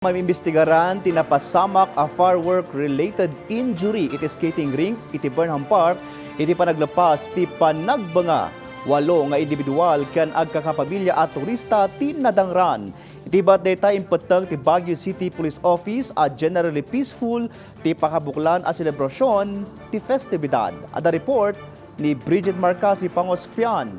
Mamimbestigaran tinapasamak a firework-related injury iti skating rink iti Burnham Park iti panagleppas ti Panagbenga. Walo nga indibidual ken agkakapamilya at turista ti nadangran. Iti batdeta impeteng ti Baguio City Police Office a generally peaceful ti pakabuklan a selebrasyon ti festibidad. Ada report ni Bridget Marcasi Pangosfian.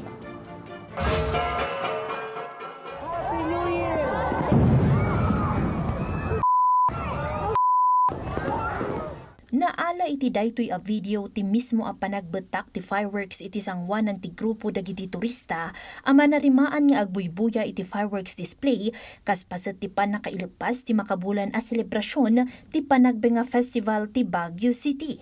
Naala iti daytoy a video ti mismo a panagbetak ti fireworks iti sangwanan ti grupo dagiti turista ama narimaan nga agbuybuya iti fireworks display kas paset ti panakailepas ti makabulan a selebrasyon ti Panagbenga Festival ti Baguio City.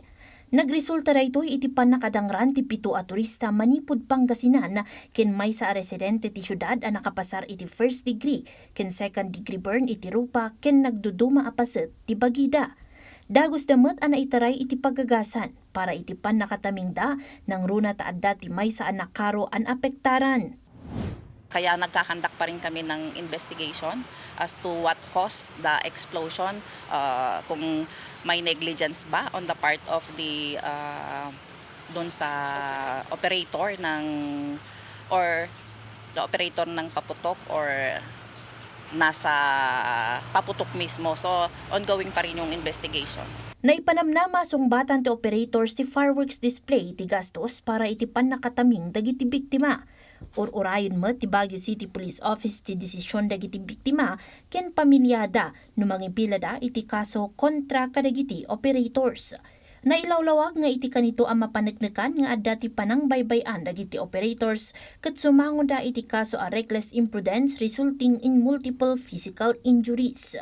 Nagresulta raytoy iti panakadangran ti 7 a turista manipud Pangasinan ken maysa a residente ti syudad a nakapasar iti first degree ken second degree burn iti rupa ken nagduduma a paset ti bagida. Dagos damet ana itaray iti paggagasan para iti pan nakatamingda ng runa taadda ti maysa a nakaro an apektaran. Kaya nagkakandak pa rin kami ng investigation as to what caused the explosion, kung may negligence ba on the part of the doon sa operator ng paputok or nasa paputok mismo. So ongoing pa rin yung investigation. Naipanamnama sungbatan ti operators ti fireworks display ti gastos para iti pan nakataming dagiti biktima. Urayon met ti Baguio City Police Office ti desisyon dagiti biktima ken pamilyada no mangipilada iti kaso kontra kadagiti operators. Nailawlawag nga iti kanito ang mapaneknekan nga adda ti panangbaybayan dagiti operators ket sumangon da iti kaso a reckless imprudence resulting in multiple physical injuries.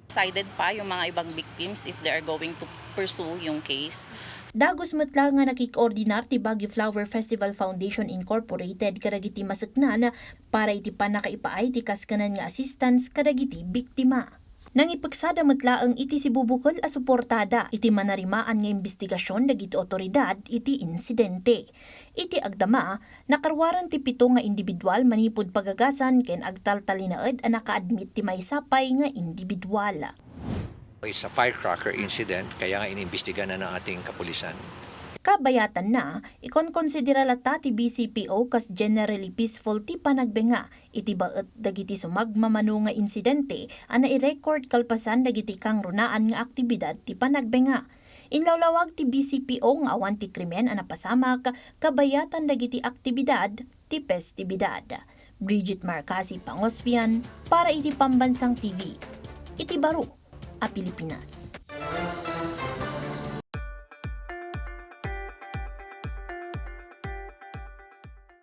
Decided pa yung mga ibang victims if they are going to pursue yung case. Dagos metla nga nakikoordinar ti Baguio Flower Festival Foundation Incorporated kadagiti masaknan para iti panakaipaay ti kaskanan nga assistance kadagiti biktima. Nang ipagsada metlaeng iti sibubukol a suportada iti manarimaan nga investigasyon dagiti otoridad iti insidente. Iti agdama, nakarwaran ti 7 nga indibidual manipud pagagasan ken agtaltalinaed a nakaadmit ti maysapay nga indibidual. It's a firecracker incident, kaya nga inimbestigahan na ng ating kapulisan. Kabayatan na, ikonkonsidera lata ti BCPO kas generally peaceful ti Panagbenga. Iti baet dagiti sumagmamano nga insidente ana i-record kalpasan dagiti kang runaan nga aktibidad ti Panagbenga. Inlawlawag ti BCPO nga awan ti krimen ana pasamak kabayatan dagiti aktibidad ti festibidad. Bridget Marcasi Pangosfian para iti Pambansang TV. Iti baro a Pilipinas.